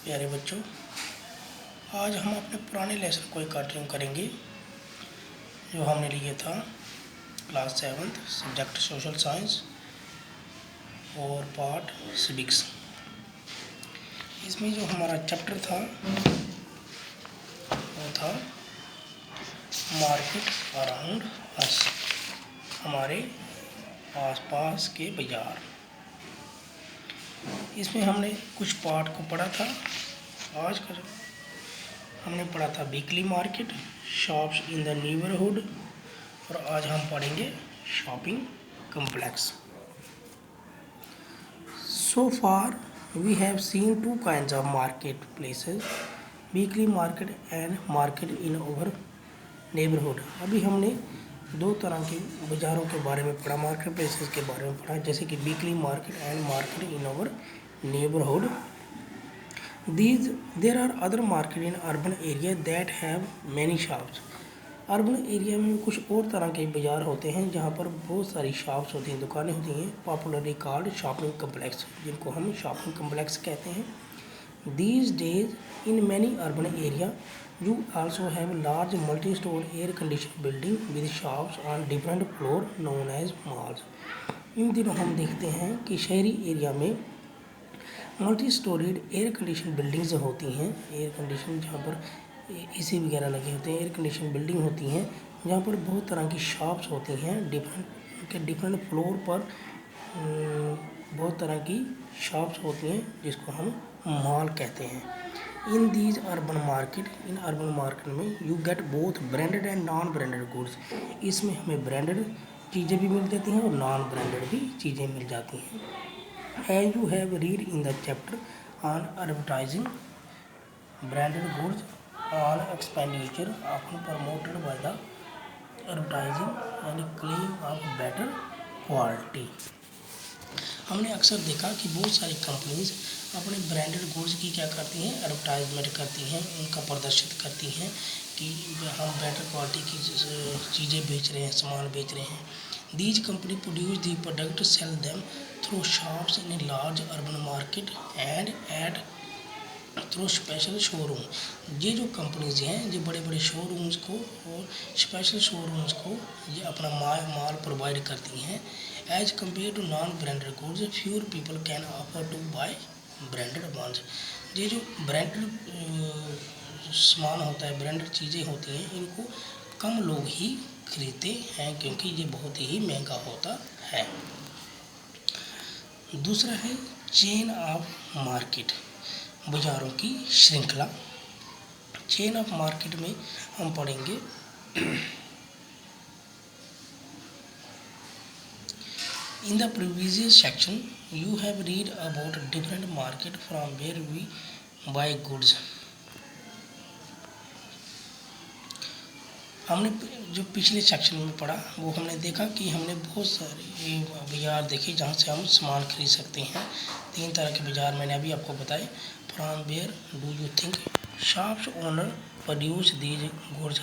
प्यारे बच्चों, आज हम अपने पुराने लेसन को कंटिन्यू करेंगे जो हमने लिया था क्लास 7 सब्जेक्ट सोशल साइंस और पार्ट सिविक्स। इसमें जो हमारा चैप्टर था वो था मार्केट अराउंड अस, हमारे आसपास के बाजार। इसमें हमने कुछ पार्ट को पढ़ा था। आज का हमने पढ़ा था weekly market, shops in the neighbourhood, और आज हम पढ़ेंगे shopping complex. So far we have seen two kinds of market places, weekly market and market in our neighbourhood. अभी हमने दो तरह के बाज़ारों के बारे में पढ़ा, मार्केट प्लेसेस के बारे में पढ़ा, जैसे कि weekly market and market in our neighbourhood. There are other market in urban area that have many shops. Urban area में कुछ और तरह के बाज़ार होते हैं जहाँ पर बहुत सारी शॉप्स होती हैं, दुकानें होती हैं, पॉपुलरली कॉल्ड शॉपिंग कम्प्लेक्स, जिनको हम शॉपिंग कम्प्लेक्स कहते हैं। These days in many urban area you also have large multi-story air-conditioned building with shops on different floor known as malls. इन दिनों हम देखते हैं कि शहरी एरिया में multi storeyed air condition buildings होती हैं, एयर कंडीशन जहाँ पर एसी वगैरह लगे होते हैं, एयर कंडीशन बिल्डिंग होती हैं जहाँ पर बहुत तरह की शॉप्स होती हैं, डिफरेंट फ्लोर पर बहुत तरह की शॉप्स होती हैं जिसको हम मॉल कहते हैं। In these urban market, in urban market में you get both branded and non branded goods. इसमें हमें ब्रांडेड चीज़ें भी मिल जाती हैं और नॉन ब्रांडेड भी चीज़ें मिल जाती हैं। As you have read in the chapter on advertising, branded goods on expenditure often promoted by the advertising and claim of better quality. हमने अक्सर देखा कि बहुत सारी कंपनीज अपने ब्रांडेड गुड्स की क्या करती हैं, एडवर्टाइजमेंट करती हैं, उनका प्रदर्शित करती हैं कि हम बेटर क्वालिटी की चीज़ें बेच रहे हैं, सामान बेच रहे हैं। These company produce the product, sell them through shops in a large urban market and at through special showroom. ये जो कंपनीज हैं ये बड़े बड़े शोरूम्स को और स्पेशल शोरूम्स को ये अपना माल प्रोवाइड करती हैं। As compare to non branded goods, fewer people can afford to buy branded ones. ये जो ब्रांडेड सामान होता है, ब्रांडेड चीज़ें होती हैं, इनको कम लोग ही खरीदते हैं क्योंकि ये बहुत ही महंगा होता है। दूसरा है चेन ऑफ मार्केट, बाज़ारों की श्रृंखला। चेन ऑफ मार्केट में हम पढ़ेंगे in the previous section you have read about different market from where we buy goods. हमने जो पिछले सेक्शन में पढ़ा वो हमने देखा कि हमने बहुत सारे बाज़ार देखे जहाँ से हम सामान खरीद सकते हैं। 3 तरह के बाज़ार मैंने अभी आपको बताए। From where do you think shops owner produce these goods.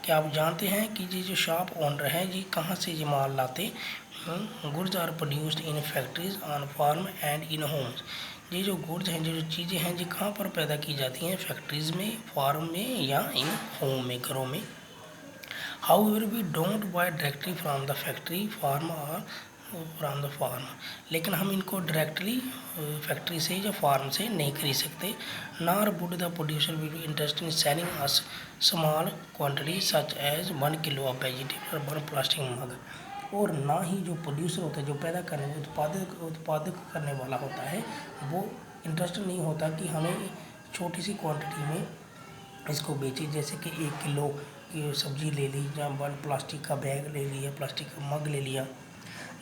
क्या आप जानते हैं कि ये जो शॉप ओनर हैं ये कहाँ से ये माल लाते हैं। Goods are produced in factories, on farm and in homes. ये जो गुड्स हैं, जो चीज़ें हैं, ये कहाँ पर पैदा की जाती हैं, फैक्ट्रीज़ में, फार्म में या इन होम में, घरों में। However, we don't buy directly from the factory, farm or from the farm. लेकिन हम इनको डायरेक्टली फैक्ट्री से या फार्म से नहीं खरीद सकते। Nor would the producer be interested in selling us small quantity such as 1 kilo of vegetable or 1 plastic mug. और ना ही जो प्रोड्यूसर होता है, जो पैदा करने उत्पादक करने वाला होता है, वो इंटरेस्टेड नहीं होता कि हमें छोटी सी क्वांटिटी में इसको बेचे, जैसे कि 1 किलो की सब्जी ले ली या 1 प्लास्टिक का बैग ले लिया, प्लास्टिक का मग ले लिया।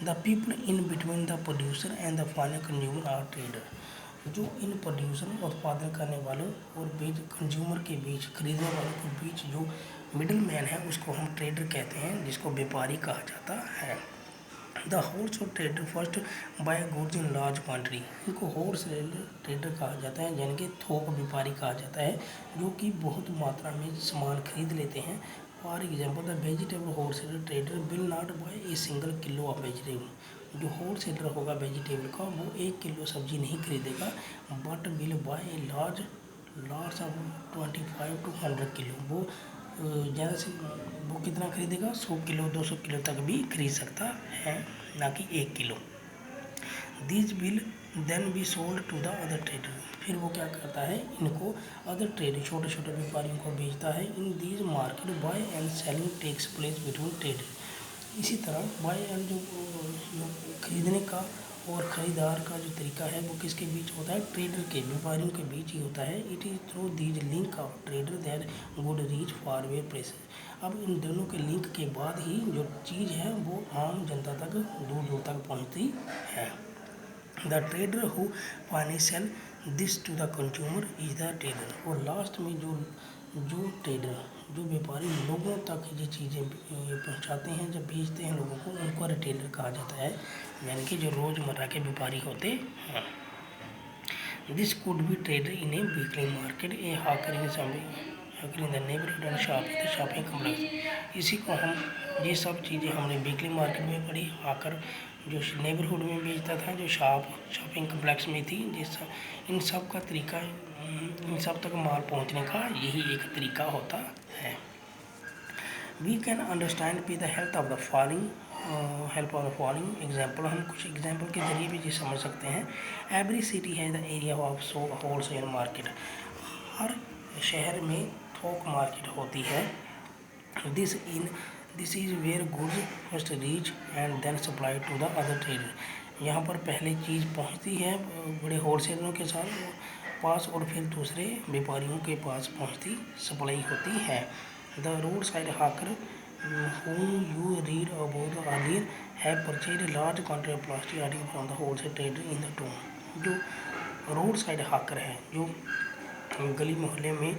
The people in between the producer and the final consumer are trader. जो इन प्रोड्यूसर उत्पादन करने वालों और कंज्यूमर के बीच, खरीदने वालों के बीच जो मिडिल मैन है उसको हम ट्रेडर कहते हैं, जिसको व्यापारी कहा जाता है। The wholesale trader first by goods in large quantity. इनको होलसेल ट्रेडर कहा जाता है, यानी कि थोक व्यापारी कहा जाता है, जो कि बहुत मात्रा में सामान खरीद लेते हैं। For example the vegetable wholesaler trader will not buy a single kilo of vegetable. जो होलसेलर होगा वेजिटेबल का, वो 1 किलो सब्जी नहीं खरीदेगा, but will buy a large lots of 25 to 100 kilo, वो ज़्यादा से वो कितना खरीदेगा, 100 किलो 200 किलो तक भी खरीद सकता है, ना कि 1 kilo. These will then be sold to the other trader, फिर वो क्या करता है, इनको अदर ट्रेडर छोटे छोटे व्यापारियों को बेचता है। In these market buy and selling takes place between trader. इसी तरह बाय एंड जो खरीदने का और ख़रीदार का जो तरीका है वो किसके बीच होता है, ट्रेडर के, व्यापारियों के बीच ही होता है। It is through these link of trader that good reach far way place. अब इन दोनों के लिंक के बाद ही जो चीज़ है वो आम जनता तक दूर दूर तक पहुंचती है। The trader who finally sell this to the consumer is the trader. और लास्ट में जो ट्रेडर, जो व्यापारी लोगों तक ये चीज़ें पहुंचाते हैं, जब बेचते हैं लोगों को, उनको रिटेलर कहा जाता है, यानी कि जो रोज़मर्रा के व्यापारी होते हैं। This could be trader in a weekly market, a hawker in the neighbourhood and shop in the shopping complex. इसी को हम, ये सब चीज़ें हमने वीकली मार्केट में पढ़ी। हाकर जो नेबरहुड में बेचता था, जो शॉपिंग कॉम्प्लेक्स में थी, इन सब का तरीका, इन सब तक माल पहुंचने का यही एक तरीका होता है। We can understand with the help of the following example. हम कुछ एग्जाम्पल के जरिए भी ये समझ सकते हैं। एवरी सिटी है the area of wholesale market. हर शहर में थोक मार्केट होती है। This is where goods first reach and then supply to the other trader. यहाँ पर पहले चीज़ पहुँचती है बड़े होलसेलरों के साथ पास, और फिर दूसरे व्यापारियों के पास पहुँचती, सप्लाई होती है। The road side hawker whom you read about earlier have purchased a large quantity of plastic article from the wholesale trader in the town। जो रोड साइड हाकर है, जो गली मोहल्ले में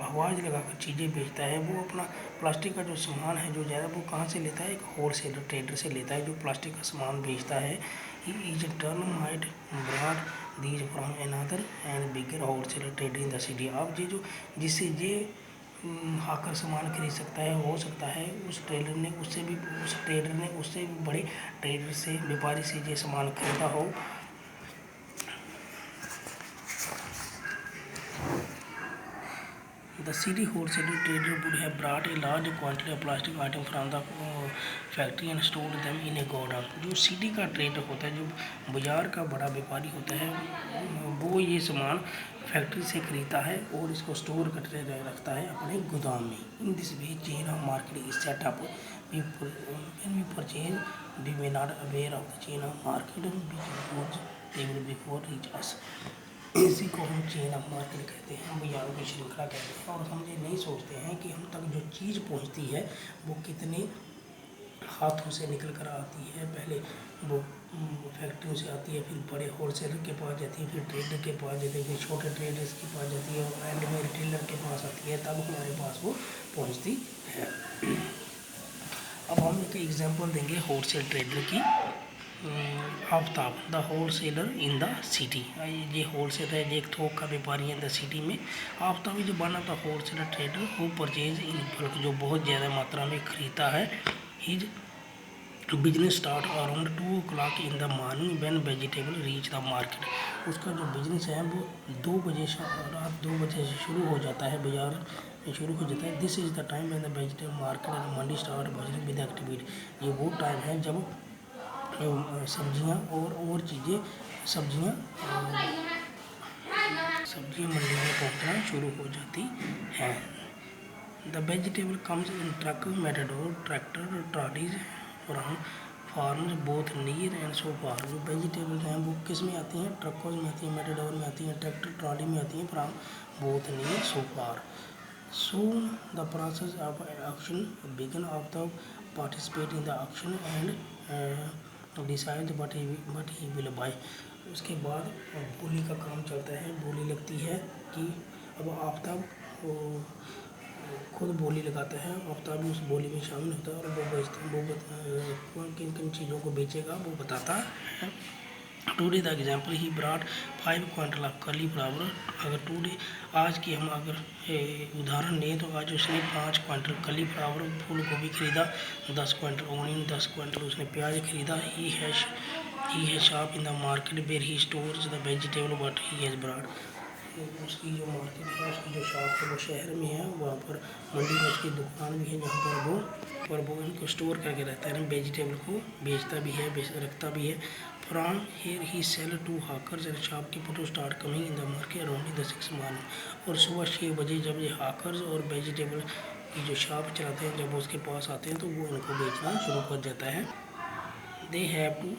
आवाज़ लगाकर चीज़ें बेचता है, वो अपना प्लास्टिक का जो सामान है जो ज़्यादा, वो कहाँ से लेता है, एक होलसेलर ट्रेडर से लेता है जो प्लास्टिक का सामान बेचता है। He is turn might brought these from another and bigger wholesaler trader in the city. अब ये जो जिससे ये हाकर सामान खरीद सकता है, हो सकता है उस ट्रेडर ने उससे भी बड़े ट्रेडर से, व्यापारी से ये सामान खरीदा हो। The city wholesaler trader would have brought a large quantity of plastic item from the factory and stored them in a godown। जो सिटी का ट्रेडर होता है, जो बाज़ार का बड़ा व्यापारी होता है, वो ये सामान फैक्ट्री से खरीदता है और इसको स्टोर करके रखता है अपने गोदाम में। In this way chain of market is set up. When we purchase, we may not aware of the chain of market which goods able before reach us। इसी को हम चेन ऑफ मार्केट कहते हैं, बाज़ारों की श्रृंखला कहते हैं। और हम ये नहीं सोचते हैं कि हम तक जो चीज़ पहुंचती है वो कितने हाथों से निकल कर आती है। पहले वो फैक्ट्रियों से आती है, फिर बड़े होलसेलर के पास जाती है, फिर ट्रेडर के पास जाती है, फिर छोटे ट्रेडर्स के पास जाती है, और एंड में रिटेलर के पास आती है, तब हमारे पास वो पहुंचती है। अब हम एक एग्जांपल देंगे होलसेल ट्रेडर की। Aftab the wholesaler in the city. ये होलसेलर है, ये एक थोक का व्यापारी है द सिटी में। आफ्ताब जो बना था wholesaler trader who purchase in bulk, जो बहुत ज़्यादा मात्रा में खरीदता है। His business start around 2 o'clock in the morning when vegetable reach the market. उसका जो बिजनेस है वो 2 बजे रात 2 बजे से शुरू हो जाता है, बाजार शुरू हो जाता है। This is the time when the vegetable market and mandi start buzzing with activity. ये वो टाइम है जब सब्जियां और चीज़ें, सब्जियां मंडी में पहुंचना शुरू हो जाती हैं। The vegetable comes in truck, Matador, tractor, trolleys from farms both near and so far. जो वेजिटेबल हैं वो किस में आती हैं, ट्रकों में आती हैं, मेटाडोर में आती हैं, ट्रैक्टर ट्रॉली में आती हैं, from both near so far. Soon the process of auction begin। of the participate in the auction and decide what he will buy। उसके बाद बोली का काम चलता है, बोली लगती है कि अब आफ्ताब खुद बोली लगाता है, आफ्ताब भी उस बोली में शामिल होता है और वो बेचता, वो किन किन चीज़ों को बेचेगा वो बताता है। Today the example he brought 5 quintal of cauliflower. अगर टूडे आज की हम अगर उदाहरण लें तो आज उसने 5 क्विंटल कॉलीफ्लावर फूल गोभी खरीदा, 10 क्विंटल ओनियन, 10 क्विंटल उसने प्याज खरीदा। He has shop in the market where he stores the vegetable what he has brought. उसकी जो मार्केट है, उसकी जो शॉप है वो शहर में है। वहाँ पर मंडी में उसकी दुकान भी है जहाँ पर वो इनको स्टोर करके रहता है ना, वेजिटेबल को बेचता भी है, रखता भी है। From here he sell to hawkers and shopkeeper to start coming in the market around the 6 morning. और सुबह 6 बजे जब ये हाकर्स और वेजिटेबल की जो शॉप चलाते हैं, जब वो उसके पास आते हैं तो वो इनको बेचना शुरू कर देता है। They have to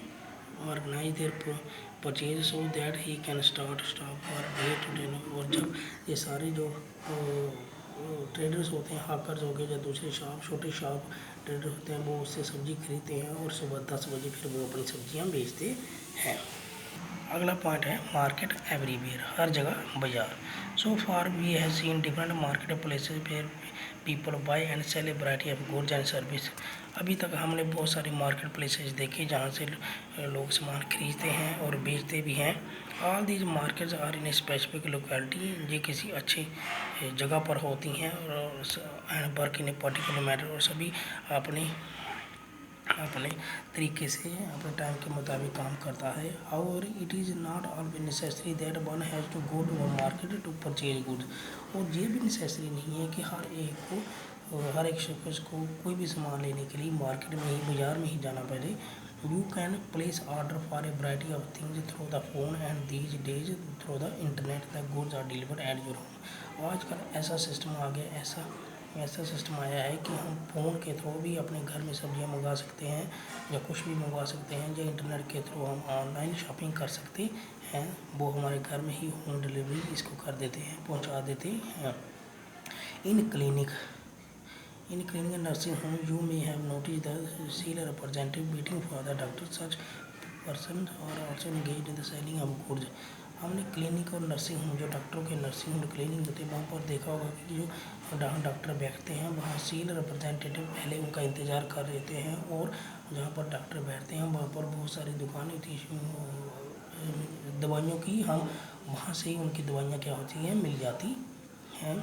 organise their purchase so that he can start stop और डे टू डे। और जब ये सारे जो ट्रेडर्स होते हैं, हाकर्स हो गए या दूसरे शॉप, छोटे शॉप ट्रेडर होते हैं, वो उससे सब्जी खरीदते हैं और सुबह 10 बजे फिर वो अपनी सब्जियां बेचते हैं। अगला पॉइंट है मार्केट एवरीवेयर, हर जगह बाजार। So far we have seen different market places where people buy and sell a variety of goods and service. अभी तक हमने बहुत सारे मार्केट प्लेसेस देखे जहाँ से लोग सामान खरीदते हैं और बेचते भी हैं। All these markets are in a specific locality, ये किसी अच्छी जगह पर होती हैं और work in a particular matter, और सभी अपने तरीके से अपने टाइम के मुताबिक काम करता है। और it is not always necessary that one has to go to a market to purchase goods. और ये भी नेसेसरी नहीं है कि हर एक शख्स को कोई भी सामान लेने के लिए मार्केट में ही, बाज़ार में ही जाना पड़े। You can place order for a variety of things through the phone and these days through the internet the goods are delivered at your home. आजकल ऐसा सिस्टम आ गया, ऐसा सिस्टम आया है कि हम फ़ोन के थ्रू भी अपने घर में सब्जियां मंगा सकते हैं या कुछ भी मंगवा सकते हैं, या इंटरनेट के थ्रू हम ऑनलाइन शॉपिंग कर सकते हैं। वो हमारे घर में ही होम डिलीवरी इसको कर देते हैं, पहुंचा देते हैं। In clinic nursing home you may have notice the sale representative waiting for the doctor, such person और also engage in the selling of goods. हमने क्लिनिक और नर्सिंग होम, जो डॉक्टरों के नर्सिंग होम क्लिनिक होते हैं, वहाँ पर देखा होगा कि जो डॉक्टर बैठते हैं वहाँ सेल रिप्रेजेंटेटिव पहले उनका इंतज़ार कर लेते हैं, और जहाँ पर डॉक्टर बैठते हैं वहाँ पर बहुत सारी दुकानें थी दवाइयों की, हम वहाँ से ही उनकी दवाइयाँ क्या होती हैं, मिल जाती हैं।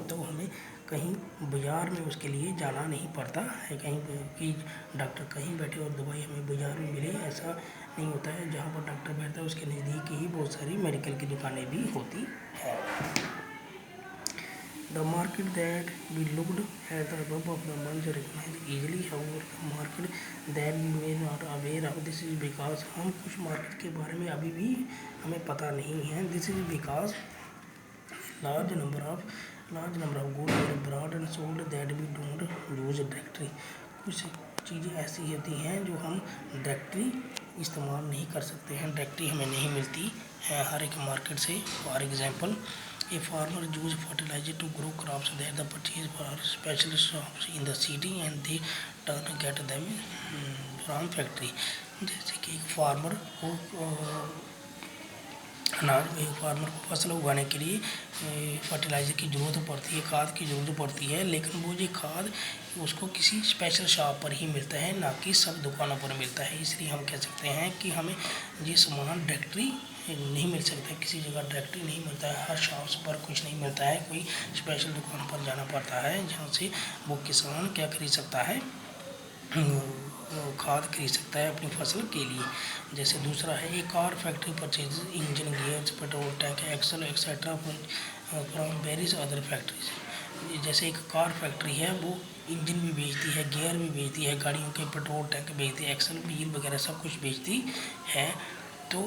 तो हमें कहीं बाज़ार में उसके लिए जाना नहीं पड़ता है, कहीं कि डॉक्टर कहीं बैठे और दवाई हमें बाज़ार में मिले, ऐसा नहीं होता है। जहाँ पर डॉक्टर बैठता है उसके नज़दीक ही बहुत सारी मेडिकल की दुकानें भी होती हैं। The market that we looked at the above of the ones recognized easily, however the market that we may not aware of, this is because हम कुछ मार्केट के बारे में अभी भी हमें पता नहीं है। This is because large number of goods are brought and sold that we don't use directory। कुछ चीज़ें ऐसी होती हैं जो हम डायरेक्टली इस्तेमाल नहीं कर सकते हैं, डायरेक्टली हमें नहीं मिलती है हर एक मार्केट से। For example a farmer use fertiliser to grow crops that the purchase for special shops in the city and they turn get them from factory. जैसे कि एक फार्मर को फार्मर को फसल उगाने के लिए फर्टिलाइज़र की ज़रूरत पड़ती है, खाद की ज़रूरत पड़ती है, लेकिन वो ये खाद उसको किसी स्पेशल शॉप पर ही मिलता है, ना कि सब दुकानों पर मिलता है। इसलिए हम कह सकते हैं कि हमें ये सामान डायरेक्टली नहीं मिल सकता, किसी जगह डायरेक्टली नहीं मिलता है, हर शॉप्स पर कुछ नहीं मिलता है, कोई स्पेशल दुकान पर जाना पड़ता है जहाँ से वो किसान क्या खरीद सकता है, खाद खरीद सकता है अपनी फसल के लिए। जैसे दूसरा है एक car factory purchase engine, gears, petrol tank, axle etcetera from various other factories. जैसे एक कार फैक्ट्री है वो इंजन भी बेचती है, गियर भी बेचती है, गाड़ियों के पेट्रोल टैंक बेचती है, एक्सल व्हील वगैरह सब कुछ बेचती है। तो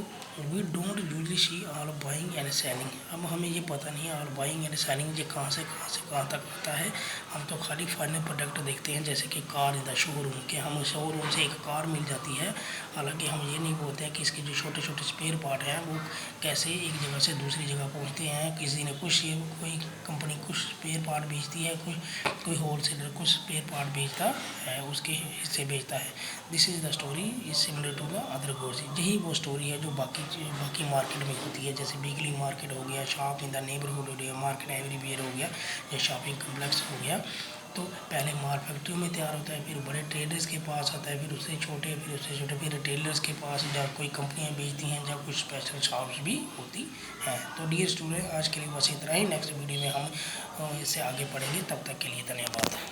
we don't usually see all buying and selling. अब हमें ये पता नहीं है ऑल बाइंग एंड सेलिंग ये कहाँ से कहाँ तक आता है। हम तो खाली फाइनल प्रोडक्ट देखते हैं, जैसे कि कार इन द शोरूम के, हम शोरूम से एक कार मिल जाती है, हालांकि हम ये नहीं बोलते हैं कि इसके जो छोटे छोटे स्पेयर पार्ट हैं वो कैसे एक जगह से दूसरी जगह पहुँचते हैं। किसी ने कोई कंपनी कुछ स्पेयर पार्ट बेचती है, कोई होलसेलर कुछ स्पेयर पार्ट बेचता है, उसके हिस्से बेचता है। This is the story is similar to the other goods. यही वो स्टोरी है जो बाकी मार्केट में होती है, जैसे वीकली मार्केट हो गया, शॉप इन द नेबरहुड हो गया, मार्केट एवरीवेयर हो गया, या शॉपिंग कम्प्लेक्स हो गया। तो पहले माल फैक्ट्रियों में तैयार होता है, फिर बड़े ट्रेडर्स के पास आता है, फिर उससे छोटे, फिर रिटेलर्स के पास, जहाँ कोई कंपनियां बेचती हैं, जहाँ कुछ स्पेशल शॉप्स भी होती हैं। तो डियर स्टूडेंट, आज के लिए बस इतना ही। नेक्स्ट वीडियो में हम इससे आगे पढ़ेंगे। तब तक के लिए धन्यवाद।